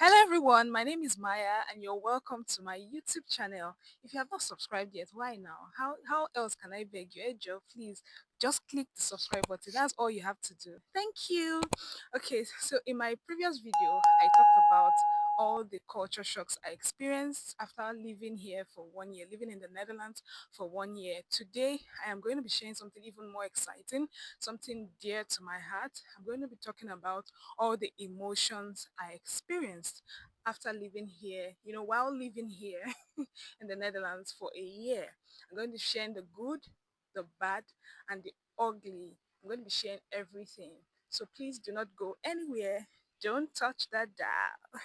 Hello everyone, my name is Maya and you're welcome to my YouTube channel. If you have not subscribed yet, why now? How else can I beg you? Hey Joe, please just click the subscribe button. That's all you have to do. Thank you. Okay, so in my previous video, I talked about all the culture shocks I experienced after living here for 1 year, living in the Netherlands for 1 year. Today, I am going to be sharing something even more exciting, something dear to my heart. I'm going to be talking about all the emotions I experienced after living here, while living here in the Netherlands for a year. I'm going to be sharing the good, the bad, and the ugly. I'm going to be sharing everything. So please do not go anywhere. Don't touch that dial.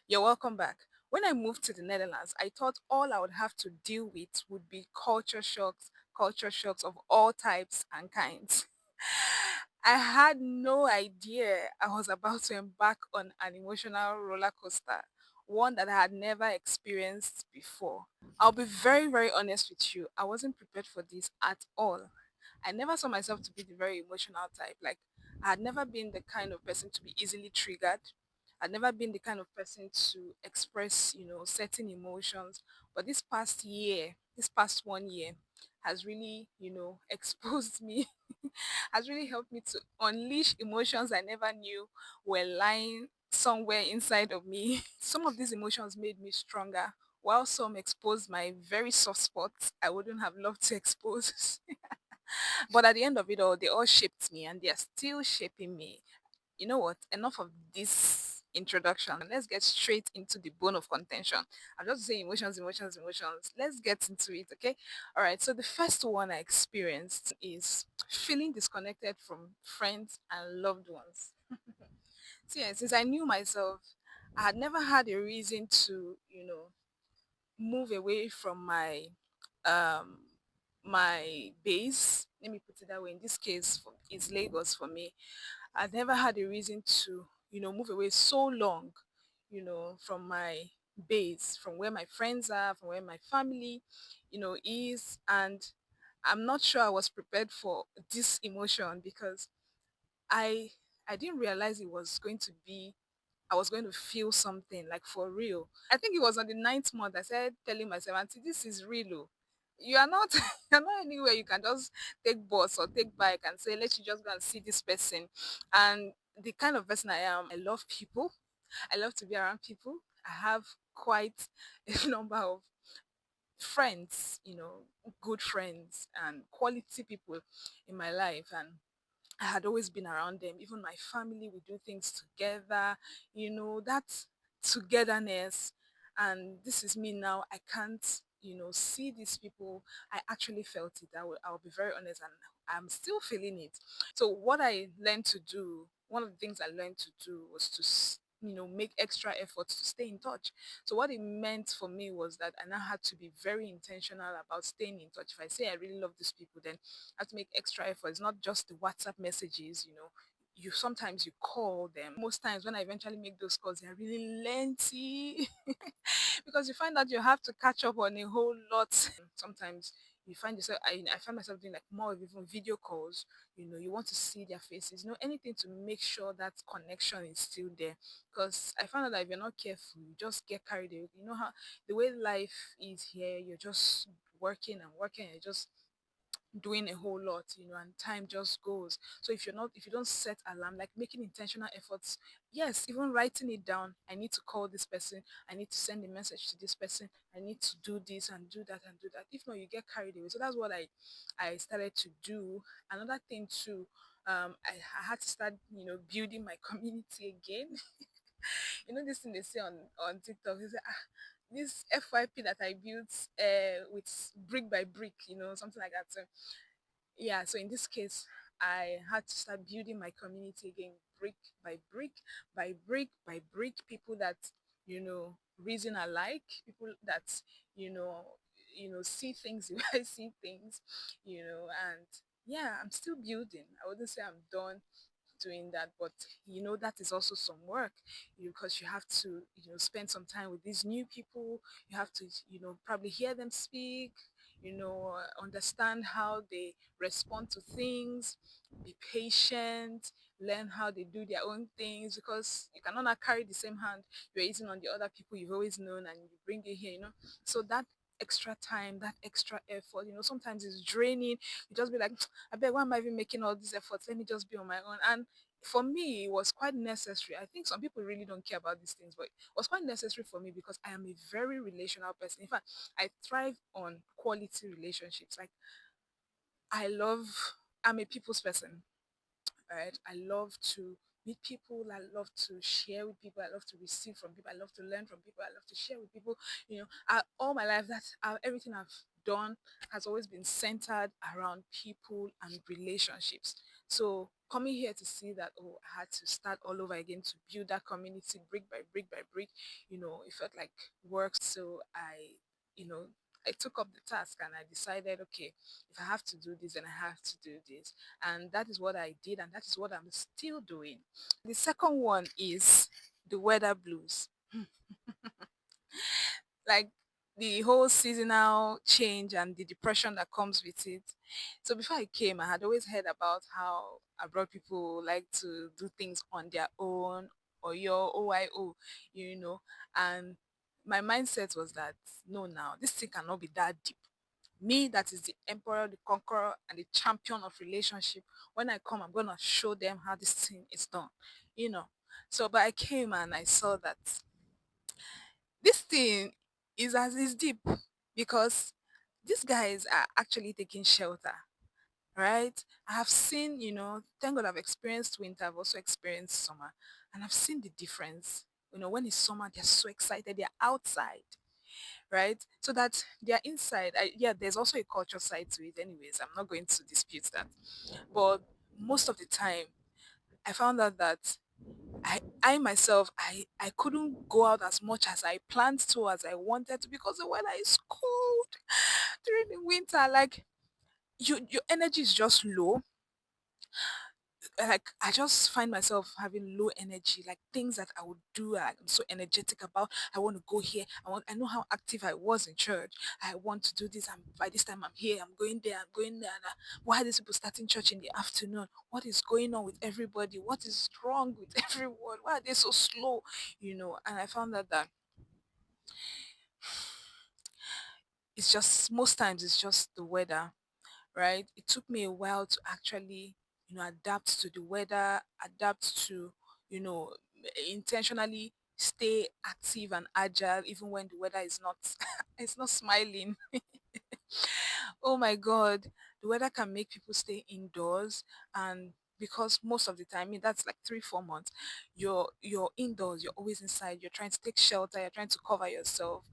You're welcome back. When I moved to the Netherlands, I thought all I would have to deal with would be culture shocks of all types and kinds. I had no idea I was about to embark on an emotional roller coaster, one that I had never experienced before. I'll be very, very honest with you. I wasn't prepared for this at all. I never saw myself to be the very emotional type. Like, I had never been the kind of person to be easily triggered. I'd never been the kind of person to express, certain emotions. But this past 1 year, has really, exposed me, has really helped me to unleash emotions I never knew were lying somewhere inside of me. Some of these emotions made me stronger, while some exposed my very soft spots I wouldn't have loved to expose. But at the end of it all, they all shaped me and they are still shaping me. You know what? Enough of this introduction. Let's get straight into the bone of contention. I'm just saying emotions, emotions, emotions. Let's get into it, okay? All right. So the first one I experienced is feeling disconnected from friends and loved ones. So yeah, since I knew myself, I had never had a reason to, move away from um my base. Let me put it that way. In this case, it's Lagos for me. I've never had a reason to, move away so long, from my base, from where my friends are, from where my family, is. And I'm not sure I was prepared for this emotion because I I didn't realize it was going to be I was going to feel something like for real. I think it was on the ninth month I started telling myself, Auntie, this is real. Oh. You are not you're not anywhere you can just take bus or take bike and say, let's just go and see this person. And the kind of person I am, I love people. I love to be around people. I have quite a number of friends, good friends and quality people in my life. And I had always been around them. Even my family, we do things together, that togetherness. And this is me now. I can't, see these people. I actually felt it. I'll be very honest, and I'm still feeling it. So what I learned to do, one of the things I learned to do was to make extra efforts to stay in touch. So what it meant for me was that I now had to be very intentional about staying in touch. If I say I really love these people, then have to make extra effort. It's not just the WhatsApp messages, you sometimes you call them. Most times when I eventually make those calls, they're really lengthy because you find that you have to catch up on a whole lot. Sometimes you find yourself, I find myself doing like more of even video calls. You want to see their faces, anything to make sure that connection is still there. Because I found out that if you're not careful, you just get carried away. You know how the way life is here, you're just working and working and just doing a whole lot, and time just goes. So if you don't set alarm, like making intentional efforts, yes, even writing it down, I need to call this person, I need to send a message to this person, I need to do this and do that and do that. If not, you get carried away. So that's what I started to do. Another thing too, I had to start, building my community again. This thing they say on TikTok, they say, this FYP that I built with brick by brick, something like that. So yeah, so in this case, I had to start building my community again, brick by brick by brick by brick. People that reason alike, people that you know see things the way I see things, and yeah, I'm still building. I wouldn't say I'm done. doing that. But that is also some work, because you have to spend some time with these new people. You have to probably hear them speak, understand how they respond to things, be patient, learn how they do their own things, because you cannot now carry the same hand you're using on the other people you've always known, and you bring it here. So that extra time, that extra effort, sometimes it's draining. You just be like, I bet, why am I even making all these efforts? Let me just be on my own. And for me, it was quite necessary. I think some people really don't care about these things, but it was quite necessary for me, because I am a very relational person. In fact, I thrive on quality relationships. Like, I love, I'm a people's person, right? I love to meet people. I love to share with people. I love to receive from people. I love to learn from people. I love to share with people. All my life, that's everything I've done has always been centered around people and relationships. So coming here to see that, oh, I had to start all over again to build that community brick by brick by brick, it felt like work. So you know, I took up the task and I decided, okay, if I have to do this, then I have to do this. And that is what I did, and that is what I'm still doing. The second one is the weather blues. Like, the whole seasonal change and the depression that comes with it. So before I came, I had always heard about how abroad people like to do things on their own, or your OIO, you know, and my mindset was that, no, now this thing cannot be that deep. Me, that is the emperor, the conqueror, and the champion of relationship. When I come, I'm gonna show them how this thing is done, you know. So, but I came and I saw that this thing is deep, because these guys are actually taking shelter, right? I have seen, thank God I've experienced winter, I've also experienced summer, and I've seen the difference. When it's summer, they're so excited, they're outside, right? So that they're inside. Yeah, there's also a culture side to it, anyways. I'm not going to dispute that. But most of the time, I found out that I myself, I couldn't go out as much as I planned to, as I wanted to, because the weather is cold during the winter. Like, your energy is just low. Like, I just find myself having low energy. Like, things that I would do, I'm so energetic about. I want to go here. I know how active I was in church. I want to do this. By this time I'm here. I'm going there. I'm going there. And, why are these people starting church in the afternoon? What is going on with everybody? What is wrong with everyone? Why are they so slow? And I found out that it's just, most times it's just the weather, right? It took me a while to actually, adapt to the weather, adapt to, you know, intentionally stay active and agile, even when the weather is not, it's not smiling. Oh my God, the weather can make people stay indoors, and because most of the time, I mean, that's like 3 4 months, you're indoors, you're always inside, you're trying to take shelter, you're trying to cover yourself.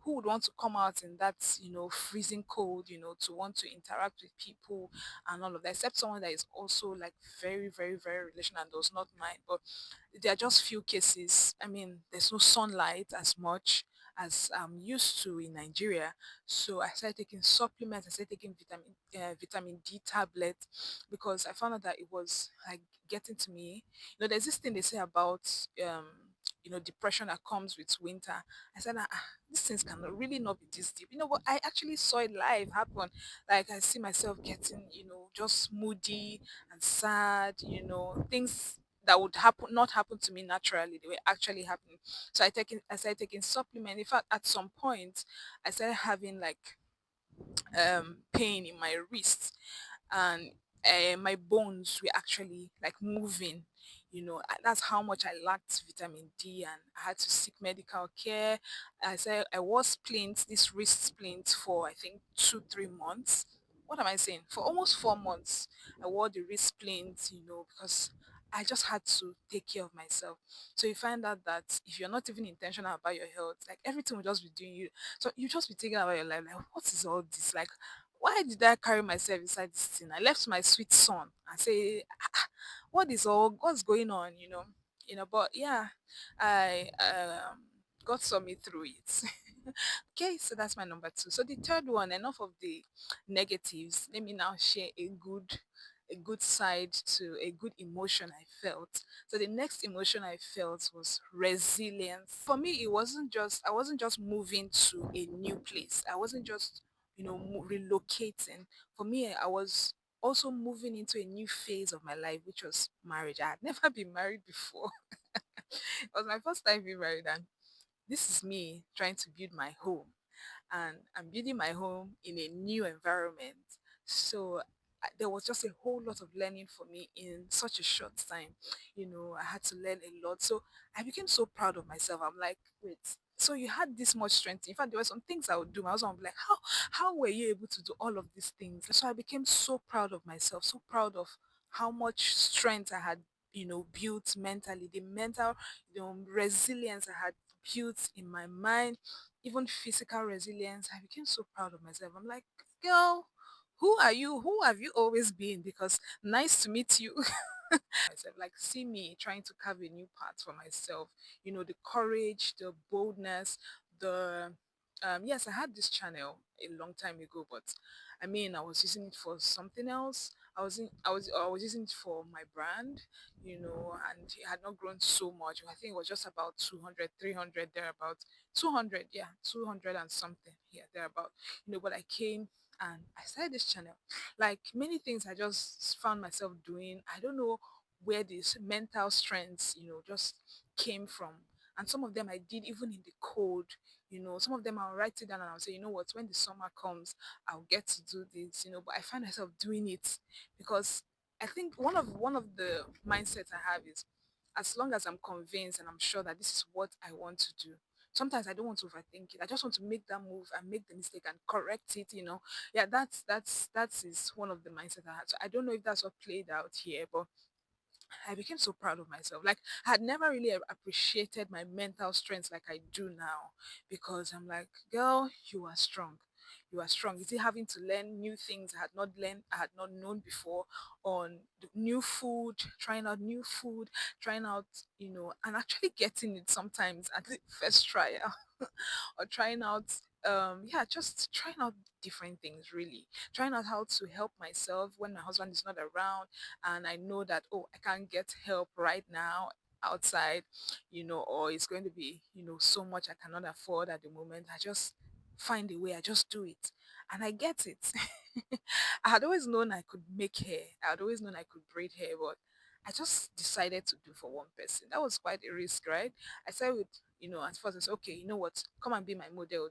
Who would want to come out in that, freezing cold, to want to interact with people and all of that, except someone that is also like very, very, very relational and does not mind. But there are just few cases. I mean, there's no sunlight as much as I'm used to in Nigeria. So I started taking supplements. I started taking vitamin D tablets, because I found out that it was like getting to me. There's this thing they say about depression that comes with winter. I said, these things cannot really not be this deep. But I actually saw it live happen. Like, I see myself getting, just moody and sad. Things that would happen not happen to me naturally, they were actually happening. So I started taking supplement. In fact, at some point I started having like pain in my wrist, and my bones were actually like moving. That's how much I lacked vitamin D, and I had to seek medical care. I said I was splint, this wrist splint, for I think 2 3 months. What am I saying? For almost 4 months, I wore the wrist splint, because I just had to take care of myself. So you find out that if you're not even intentional about your health, like, everything will just be doing you. So you just be thinking about your life, like, what is all this? Like, why did I carry myself inside this thing? I left my sweet son and say, what's going on? But yeah, I God saw me through it. Okay, so that's my number two. So the third one, enough of the negatives. Let me now share a good a good side to a good emotion I felt. So the next emotion I felt was resilience. For me, I wasn't just moving to a new place. I wasn't just, relocating. For me, I was also moving into a new phase of my life, which was marriage. I had never been married before. It was my first time being married, and this is me trying to build my home, and I'm building my home in a new environment. So there was just a whole lot of learning for me in such a short time. I had to learn a lot. So I became so proud of myself. I'm like, wait, so you had this much strength. In fact, there were some things I would do. My husband would be like, how were you able to do all of these things? So I became so proud of myself, so proud of how much strength I had, built mentally, the mental, resilience I had built in my mind, even physical resilience. I became so proud of myself. I'm like, girl, who are you? Who have you always been? Because nice to meet you. Myself, like, see me trying to carve a new path for myself. The courage, the boldness, the yes, I had this channel a long time ago, but I mean, I was using it for something else. I was using it for my brand, and it had not grown so much. I think it was just about 200, 300 thereabout. 200, yeah, 200 and something, yeah, thereabout. But I came and I started this channel. Like many things I just found myself doing. I don't know where these mental strengths, just came from. And some of them I did even in the cold. Some of them I'll write it down and I'll say, what, when the summer comes, I'll get to do this, but I find myself doing it because I think one of the mindsets I have is, as long as I'm convinced and I'm sure that this is what I want to do. Sometimes I don't want to overthink it. I just want to make that move and make the mistake and correct it. Yeah, that is one of the mindset I had. So I don't know if that's what played out here, but I became so proud of myself. Like I had never really appreciated my mental strength like I do now, because I'm like, girl, you are strong. You are strong. Is it having to learn new things I had not known before, on new food, trying out new food, trying out, and actually getting it sometimes at the first trial, or trying out, yeah, just trying out different things, really trying out how to help myself when my husband is not around, and I know that, oh, I can't get help right now outside, or it's going to be, so much I cannot afford at the moment. I just find a way, I just do it, and I get it. I had always known I could make hair, I had always known I could braid hair, but I just decided to do for one person. That was quite a risk, right? I said with, at first I said, okay, you know what, come and be my model,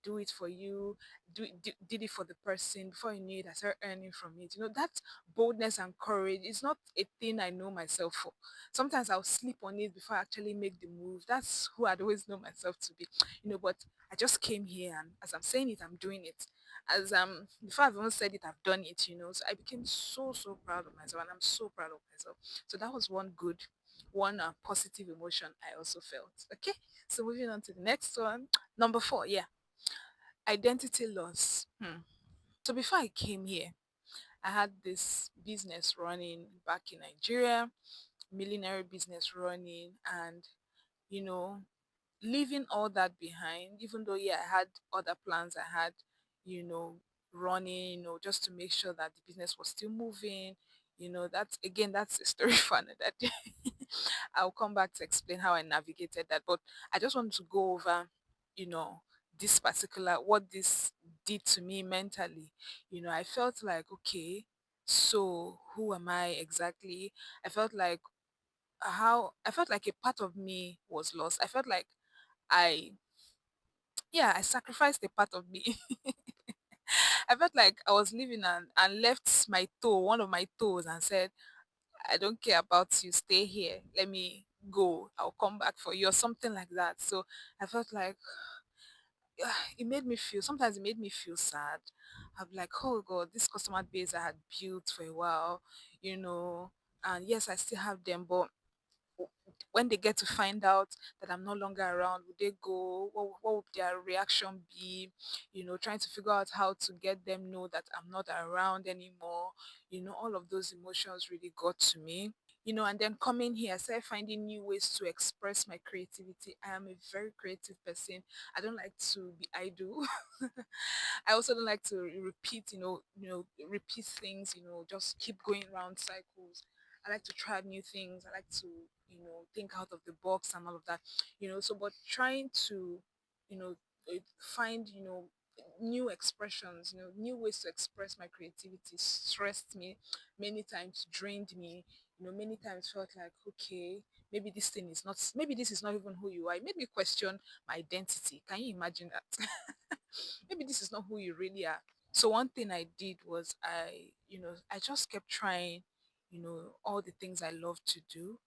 do it for you, did it for the person. Before you knew it, I started earning from it. That boldness and courage is not a thing I know myself for. Sometimes I'll sleep on it before I actually make the move. That's who I'd always know myself to be. But I just came here, and as I'm saying it, I'm doing it. As before I've even said it, I've done it. So I became so so proud of myself, and I'm so proud of myself. So that was one positive emotion I also felt. Okay, so moving on to the next one. Number 4, yeah, identity loss. So before I came here, I had this business running back in Nigeria, millionaire business running, and you know, leaving all that behind, even though, yeah, I had other plans I had, you know, running, just to make sure that the business was still moving. That's, again, that's a story for another day. I'll come back to explain how I navigated that. But I just want to go over, you know, what this did to me mentally. I felt like, okay, so who am I exactly? I felt like I felt like a part of me was lost. I felt like I yeah, I sacrificed a part of me. I felt like I was leaving and left one of my toes, and said, I don't care about you, stay here. Let me go. I'll come back for you, or something like that. So I felt like sometimes it made me feel sad. I'm like, oh God, this customer base I had built for a while, you know, and yes, I still have them, but when they get to find out that I'm no longer around, would they go? What would their reaction be? Trying to figure out how to get them know that I'm not around anymore. All of those emotions really got to me. And then coming here, I started finding new ways to express my creativity. I am a very creative person. I don't like to be idle. I also don't like to repeat, repeat things, just keep going around cycles. I like to try new things. I like to, think out of the box and all of that, So, but trying to, you know, find, new expressions, new ways to express my creativity stressed me many times, drained me, many times felt like, okay, maybe this is not even who you are. It made me question my identity. Can you imagine that? Maybe this is not who you really are. So one thing I did was I just kept trying, all the things I love to do.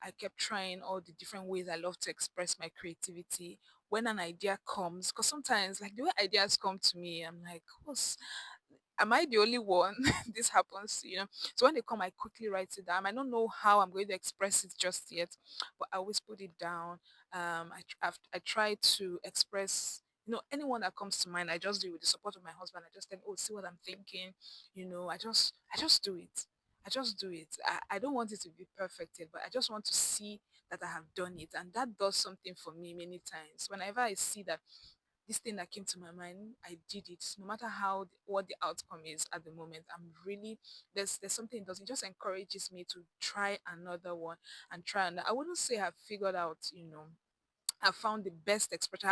I kept trying all the different ways I love to express my creativity. When an idea comes, because sometimes like the way ideas come to me, I'm like, what's am I the only one this happens to, So when they come, I quickly write it down. I don't know how I'm going to express it just yet, but I always put it down. I try to express, anyone that comes to mind. I just do it with the support of my husband. I just think, oh, see what I'm thinking. I just do it. I just do it. I don't want it to be perfected, but I just want to see that I have done it. And that does something for me many times. Whenever I see that this thing that came to my mind, I did it. No matter what the outcome is at the moment, I'm really there's something it does. It just encourages me to try another one and try another. I wouldn't say I've figured out, I've found the best expression.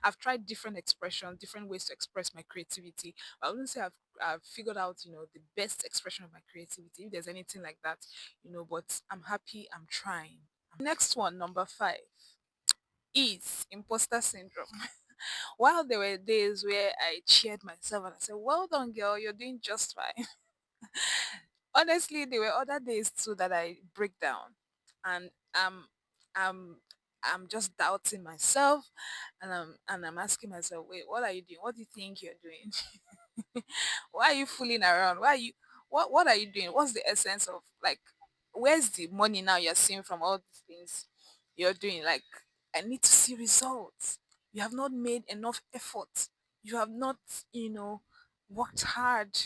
I've tried different expressions, different ways to express my creativity. But I wouldn't say I've figured out, the best expression of my creativity. If there's anything like that, but I'm happy. I'm trying. Next one, number 5, is imposter syndrome. While there were days where I cheered myself and I said, well done, girl, you're doing just fine. Honestly, there were other days too that I break down and I'm I'm just doubting myself and I'm asking myself, wait, what are you doing? What do you think you're doing? Why are you fooling around? What are you doing? What's the essence of, like, where's the money now you're seeing from all these things you're doing? Like, I need to see results. You have not made enough effort. You have not, you know, worked hard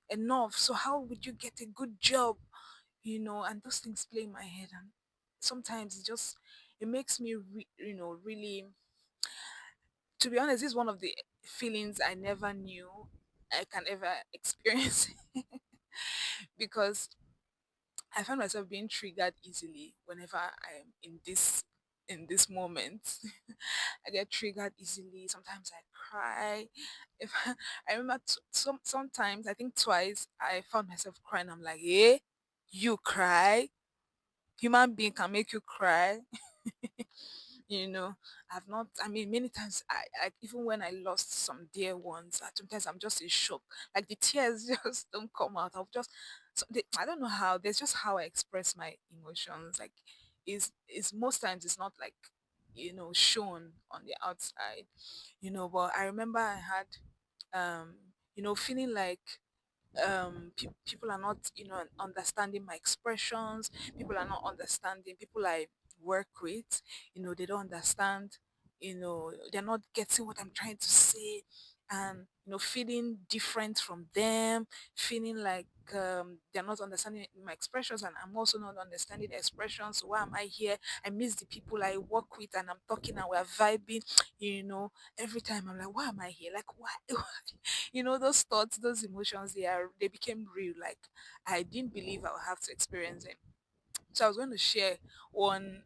enough. So how would you get a good job? And those things play in my head, and sometimes it makes me really, to be honest, this is one of the feelings I never knew I can ever experience because I find myself being triggered easily whenever I'm in this moment. I get triggered easily. Sometimes I cry. If I remember sometimes, I think twice, I found myself crying. I'm like, "Eh, you cry? Human being can make you cry?" you know I've not, I mean, many times, I even when I lost some dear ones, sometimes I'm just in shock, like the tears just don't come out. I don't know how, there's just how I express my emotions, like, is most times it's not like, shown on the outside, but I remember I had, feeling like, people are not, understanding my expressions. People are not understanding, people I work with, they don't understand, they're not getting what I'm trying to say, and feeling different from them, feeling like, they're not understanding my expressions, and I'm also not understanding the expressions. So why am I here? I miss the people I work with, and I'm talking and we're vibing, you know every time I'm like, why am I here? Like, why? Those thoughts, those emotions, they became real. Like, I didn't believe I would have to experience it. So I was going to share one,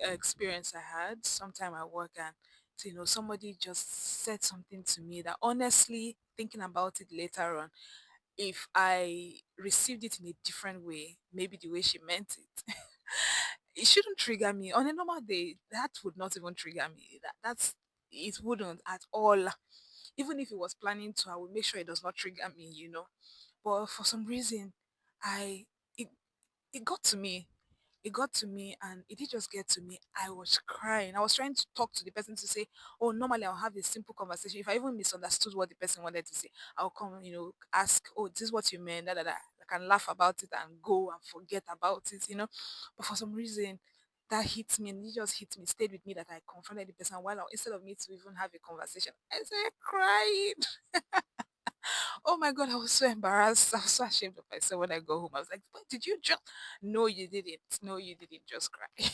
experience I had sometime at work, and so, somebody just said something to me that, honestly, thinking about it later on, if I received it in a different way, maybe the way she meant it, it shouldn't trigger me on a normal day. That would not even trigger me. It wouldn't at all. Even if it was planning to, I would make sure it does not trigger me. But for some reason, I it it got to me. It got to me, and it did just get to me. I was crying. I was trying to talk to the person to say, oh, normally I'll have a simple conversation. If I even misunderstood what the person wanted to say, I'll come, ask, oh, this is what you meant, da, da, da. I can laugh about it and go and forget about it. But for some reason, that hit me, and it just hit me, stayed with me, that I confronted the person, instead of me to even have a conversation, I started crying. Oh my God, I was so embarrassed. I was so ashamed of myself when I go home. I was like, "But did you just?" No, you didn't. No, you didn't just cry.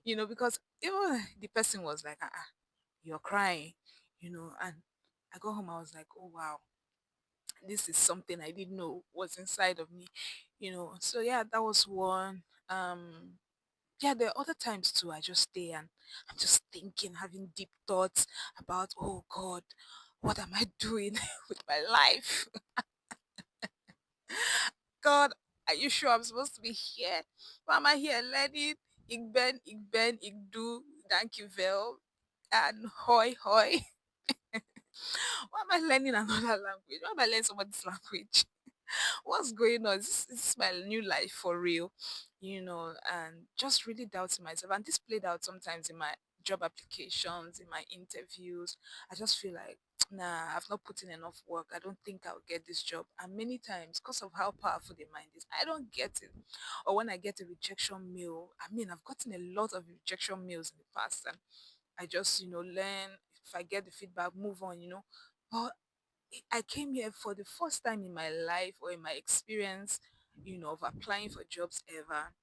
Because even the person was like, you're crying, and I got home, I was like, oh wow, this is something I didn't know was inside of me. So yeah, that was one. Yeah, there are other times too. I just stay and I'm just thinking, having deep thoughts about, oh God, what am I doing with my life? God, are you sure I'm supposed to be here? Why am I here learning? Ik ik do, thank you, Vel, and hoi hoi. Why am I learning another language? Why am I learning somebody's language? What's going on? Is this my new life for real? And just really doubting myself. And this played out sometimes in my job applications, in my interviews. I just feel like, nah, I've not put in enough work. I don't think I'll get this job. And many times, because of how powerful the mind is, I don't get it. Or when I get a rejection mail, I mean, I've gotten a lot of rejection mails in the past, and I just, learn. If I get the feedback, move on. But I came here for the first time in my life or in my experience, of applying for jobs ever.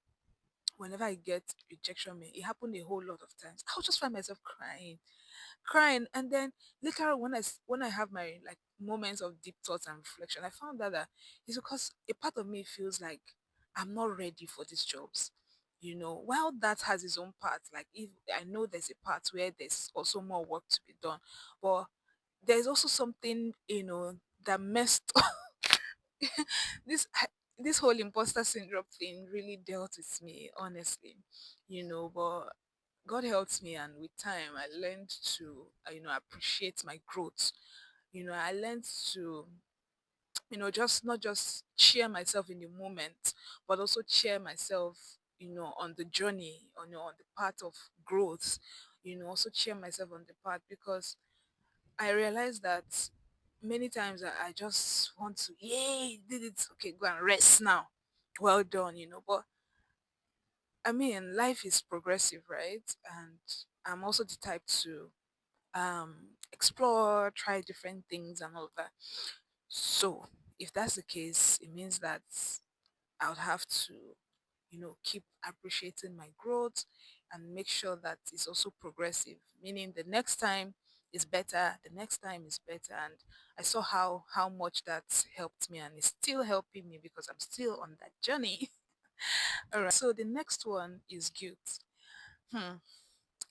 Whenever I get rejection mail, it happened a whole lot of times. I'll just find myself crying, and then later on, when I have my like moments of deep thoughts and reflection, I found out that it's because a part of me feels like I'm not ready for these jobs. While that has its own part, like if I know there's a part where there's also more work to be done, but there's also something that messed this this whole imposter syndrome thing really dealt with me, honestly. But God helped me, and with time I learned to appreciate my growth. I learned to just not just cheer myself in the moment, but also cheer myself on the journey, on the path of growth. Also cheer myself on the path, because I realized that many times I just want to, yay, did it. Okay, go and rest now. Well done. But I mean, life is progressive, right? And I'm also the type to explore, try different things and all of that. So if that's the case, it means that I would have to, keep appreciating my growth and make sure that it's also progressive, meaning the next time is better, the next time is better. And I saw how much that helped me, and it's still helping me because I'm still on that journey. All right. So the next one is guilt. Hmm.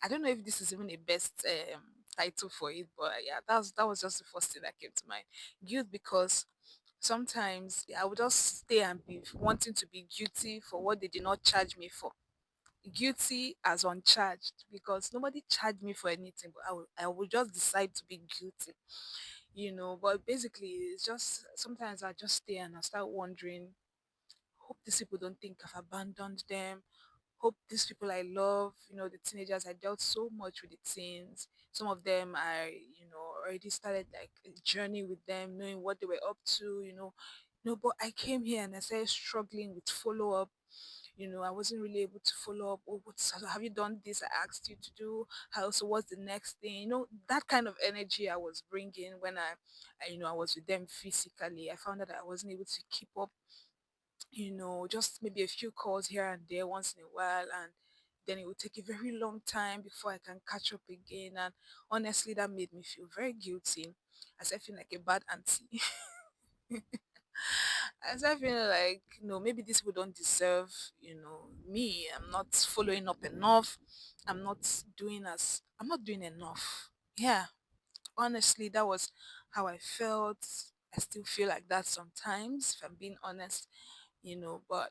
I don't know if this is even a best title for it, but yeah, that was just the first thing that came to mind. Guilt, because sometimes I would just stay and be wanting to be guilty for what they did not charge me for. Guilty as uncharged, because nobody charged me for anything, but I will just decide to be guilty. But basically, it's just sometimes I just stay and I start wondering, hope these people don't think I've abandoned them. Hope these people I love, the teenagers, I dealt so much with the teens. Some of them I, already started like a journey with them, knowing what they were up to. No, but I came here and I started struggling with follow up. I wasn't really able to follow up. Oh, have you done this? I asked you to do. How so? What's the next thing? That kind of energy I was bringing when I was with them physically. I found out that I wasn't able to keep up, just maybe a few calls here and there once in a while, and then it would take a very long time before I can catch up again. And honestly, that made me feel very guilty. As I feel like a bad auntie. As I feel like, maybe these people don't deserve, me. I'm not following up enough. I'm not doing enough. Yeah. Honestly, that was how I felt. I still feel like that sometimes, if I'm being honest, but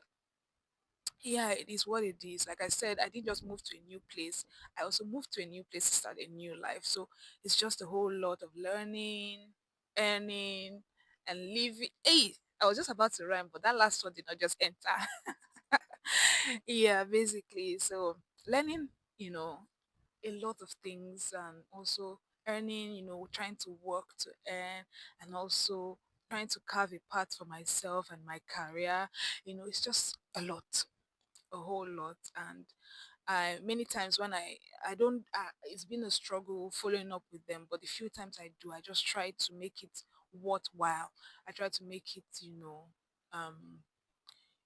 yeah, it is what it is. Like I said, I didn't just move to a new place. I also moved to a new place to start a new life. So it's just a whole lot of learning, earning, and living. Hey, I was just about to rhyme, but that last one did not just enter. Yeah, basically. So learning, you know, a lot of things, and also earning, trying to work to earn, and also trying to carve a path for myself and my career. It's just a whole lot. And I many times when I don't it's been a struggle following up with them, but the few times I do, I just try to make it worthwhile. I try to make it, um,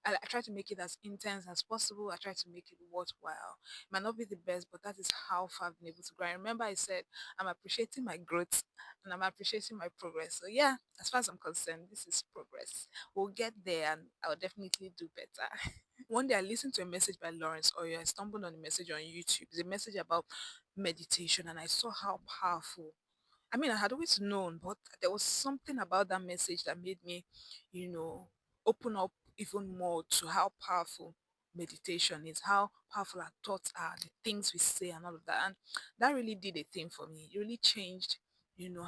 I try to make it as intense as possible. I try to make it worthwhile. It might not be the best, but that is how far I've been able to grow. I remember I said I'm appreciating my growth and I'm appreciating my progress. So yeah, as far as I'm concerned, this is progress. We'll get there and I'll definitely do better. One day I listened to a message by Lawrence Oyo. I stumbled on a message on YouTube. It's a message about meditation and I saw how powerful. I mean, I had always known, but there was something about that message that made me, you know, open up even more to how powerful meditation is, how powerful our thoughts are, the things we say, and all of that. And that really did a thing for me. It really changed,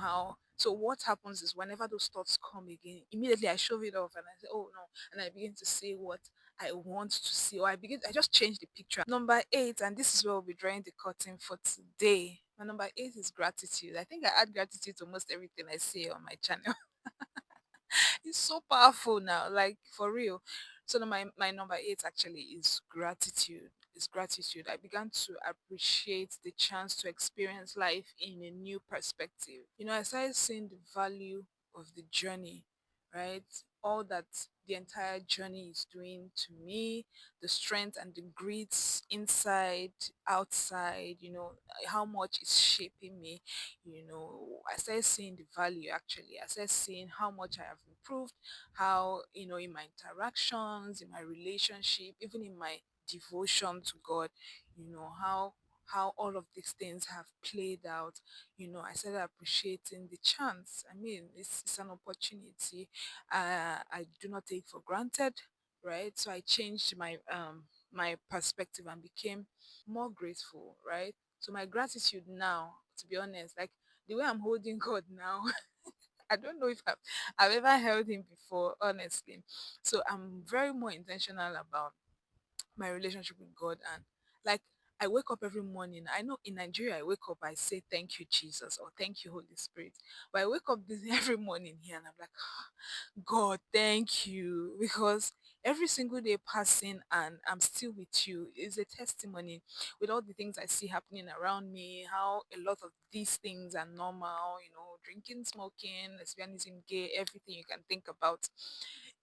how. So what happens is whenever those thoughts come again, immediately I shove it off and I say, oh no, and I begin to say what I want to see, or I just change the picture. Number eight, and this is where we'll be drawing the curtain for today. My number eight is gratitude. I think I add gratitude to almost everything I say on my channel. It's so powerful now, like for real. So now my number eight actually is gratitude. Is gratitude. I began to appreciate the chance to experience life in a new perspective. I started seeing the value of the journey, right? All that the entire journey is doing to me, the strength and the grit inside, outside, how much it's shaping me. I started seeing the value actually. I started seeing how much I have improved, how, in my interactions, in my relationship, even in my devotion to God, how all of these things have played out. I started appreciating the chance. I mean, it's an opportunity I do not take for granted, right? So I changed my perspective and became more grateful, right? So my gratitude now, to be honest, like the way I'm holding God now, I don't know if I've ever held him before, honestly. So I'm very more intentional about my relationship with God. And like I wake up every morning. I know in Nigeria I wake up, I say thank you, Jesus, or thank you, Holy Spirit. But I wake up every morning here and I'm like, God, thank you. Because every single day passing and I'm still with you is a testimony with all the things I see happening around me, how a lot of these things are normal, drinking, smoking, lesbianism, gay, everything you can think about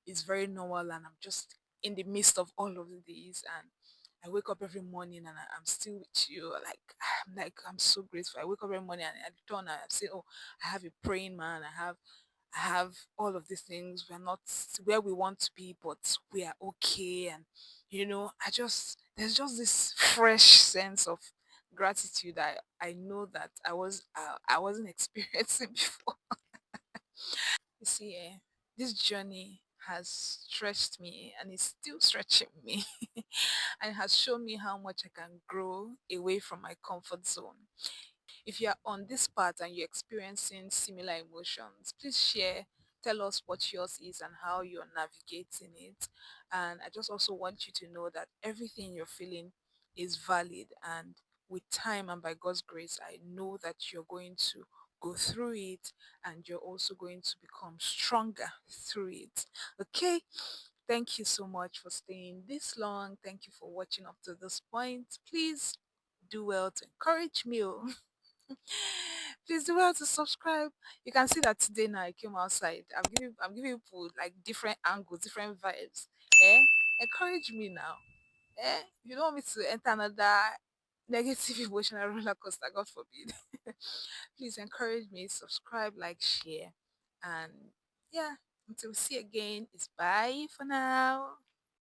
is very normal. And I'm just in the midst of all of these. And I wake up every morning and I'm still with you. I'm so grateful. I wake up every morning and I turn and I say, oh, I have a praying man. I have all of these things. We're not where we want to be, but we are okay. And there's just this fresh sense of gratitude that I know that I wasn't experiencing before. You see, this journey has stretched me and is still stretching me and has shown me how much I can grow away from my comfort zone. If you are on this path and you're experiencing similar emotions, please share. Tell us what yours is and how you're navigating it. And I just also want you to know that everything you're feeling is valid. And with time and by God's grace, I know that you're going to go through it and you're also going to become stronger through it. Okay? Thank you so much for staying this long. Thank you for watching up to this point. Please do well to encourage me. Oh. Please do well to subscribe. You can see that today now I came outside. I'm giving people like different angles, different vibes. Eh? Encourage me now. Eh? You don't want me to enter another negative emotional roller coaster, God forbid. Please encourage me, subscribe, like, share. And yeah, until we see again, it's bye for now.